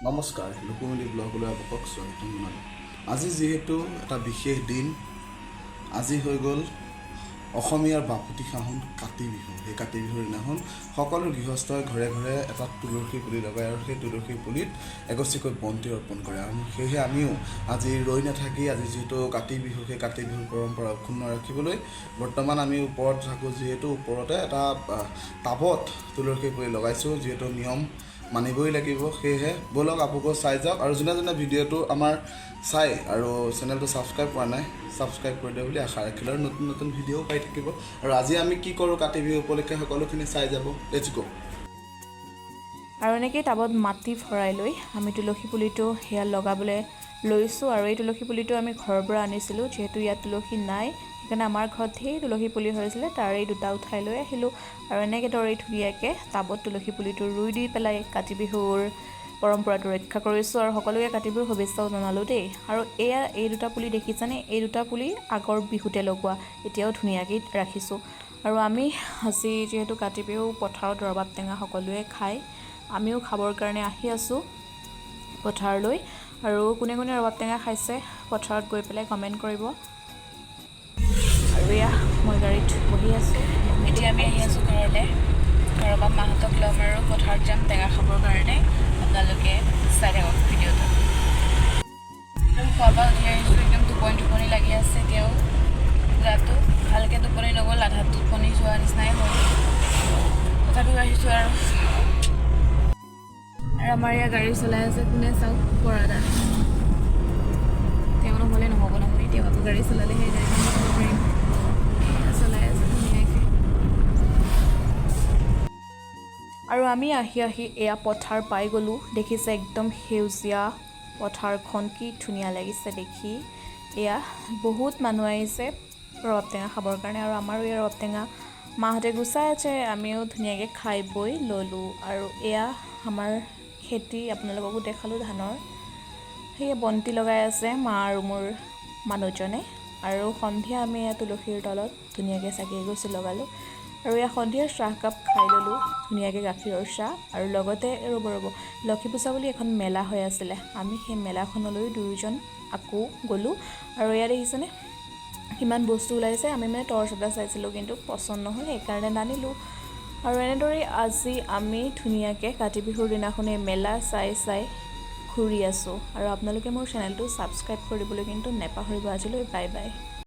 নমস্কাৰ লোকমুলি ব্লগলৈ আপোনাক স্বাগতম জনালোঁ। আজি যিহেতু এটা বিশেষ দিন, আজি হৈ গ'ল অসমীয়াৰ বাপতিসাহোন কাতি বিহু। সেই কাতি বিহুৰ দিনাখন সকলো গৃহস্থই ঘৰে ঘৰে এটা তুলসী পুলি লগায় আৰু সেই তুলসী পুলিত এগছিকৈ বন্তি অৰ্পণ কৰে। আৰু সেয়েহে আমিও আজি ৰৈ নাথাকি আজি যিহেতু কাতি বিহু, সেই কাতি বিহুৰ পৰম্পৰা অক্ষুণ্ণ ৰাখিবলৈ বৰ্তমান আমি ওপৰত থাকোঁ, যিহেতু ওপৰতে এটা টাবত তুলসী পুলি লগাইছোঁ, যিহেতু নিয়ম মানিবই লাগিব। সেয়েহে ব'লক আপোনালোকে চাই যাওক, আৰু যোনে যোনে ভিডিঅ'টো আমাৰ চাই আৰু চেনেলটো ছাবস্ক্ৰাইব কৰা নাই ছাবস্ক্ৰাইব কৰি দিয়ে বুলি আশা ৰাখিলোঁ, আৰু নতুন নতুন ভিডিঅ'ও পাই থাকিব। আৰু আজি আমি কি কৰোঁ কাতি বিহু উপলক্ষে সকলোখিনি চাই যাব। লেটছ গো। আৰু এনেকৈ টাবত মাটি ভৰাই লৈ আমি তুলসী পুলিটো সেয়া লগাবলৈ লৈছোঁ। আৰু এই তুলসী পুলিটো আমি ঘৰৰ পৰা আনিছিলোঁ, যিহেতু ইয়াত তুলসী নাই, সেইকাৰণে আমাৰ ঘৰত সেই তুলসী পুলি হৈছিলে, তাৰেই দুটা উঠাই লৈ আহিলোঁ। আৰু এনেকৈ দৰে ধুনীয়াকৈ টাবত তুলসী পুলিটো ৰুই দি পেলাই কাতি বিহুৰ পৰম্পৰাটো ৰক্ষা কৰিছোঁ। আৰু সকলোকে কাতি বিহুৰ শুভেচ্ছাও জনালোঁ দেই। আৰু এই দুটা পুলি দেখিছানে? এই দুটা পুলি আগৰ বিহুতে লগোৱা, এতিয়াও ধুনীয়াকৈ ৰাখিছোঁ। আৰু আমি আজি যিহেতু কাতি বিহু, পথাৰত ৰবাব টেঙা সকলোৱে খায়, আমিও খাবৰ কাৰণে আহি আছোঁ পথাৰলৈ। আৰু কোনে কোনে ৰবাব টেঙা খাইছে পথাৰত গৈ পেলাই কমেণ্ট কৰিব। আৰু এয়া মই গাড়ীত বহি আছোঁ, এতিয়া আমি আহি আছোঁ ঘৰলৈ। ঘৰৰ পৰা মাহঁতক ল'ম আৰু পথাৰত যাম টেঙা খাবৰ কাৰণে। আপোনালোকে চাই থাকক ভিডিঅ'টো। খোৱা বোৱা উঠি আহিছোঁ, একদম টোপনি লাগি আছে। এতিয়াও গাটো ভালকৈ টোপনি নগ'ল, আধা টোপনি যোৱা নিচিনাই হ'ল, তথাপিও আহিছোঁ। আৰু আমাৰ ইয়াত গাড়ী চলাই আছে কোনে চাওক, পৰাদা। তেওঁ নহ'লে নহ'ব নহয়, তেওঁ আকৌ গাড়ী চলালেহে গাড়ীখন চলাব পাৰিম। চলাই আছে ধুনীয়াকৈ। আৰু আমি আহি এয়া পথাৰ পাই গ'লোঁ। দেখিছে একদম সেউজীয়া পথাৰখন, কি ধুনীয়া লাগিছে দেখি। এয়া বহুত মানুহ আহিছে ৰবাব টেঙা খাবৰ কাৰণে, আৰু আমাৰো এয়া ৰবাব টেঙা মাহঁতে গুচাই আছে, আমিও ধুনীয়াকৈ খাই বৈ ল'লোঁ। আৰু এয়া আমাৰ খেতি, আপোনালোককো দেখালোঁ ধানৰ। সেয়ে বন্তি লগাই আছে মা আৰু মোৰ মানুহজনে। আৰু সন্ধিয়া আমি এয়া তুলসীৰ তলত ধুনীয়াকৈ চাকি এগছি লগালোঁ। আৰু এয়া সন্ধিয়াৰ চাহকাপ খাই ল'লোঁ, ধুনীয়াকৈ গাখীৰৰ চাহ। আৰু লগতে ৰ'ব লক্ষী পূজা বুলি এখন মেলা হৈ আছিলে, আমি সেই মেলাখনলৈ দুয়োজন আকৌ গ'লোঁ। আৰু এয়া দেখিছেনে কিমান বস্তু ওলাইছে। আমি মানে টৰ্চ এটা চাইছিলোঁ, কিন্তু পচন্দ নহ'ল, সেইকাৰণে নানিলোঁ। আৰু এনেদৰেই আজি আমি ধুনীয়াকৈ কাতি বিহুৰ দিনাখনে মেলা চাই ঘূৰি আছোঁ। আৰু আপোনালোকে মোৰ চেনেলটো ছাবস্ক্ৰাইব কৰিবলৈ কিন্তু নেপাহৰিব। আজিলৈ বাই বাই।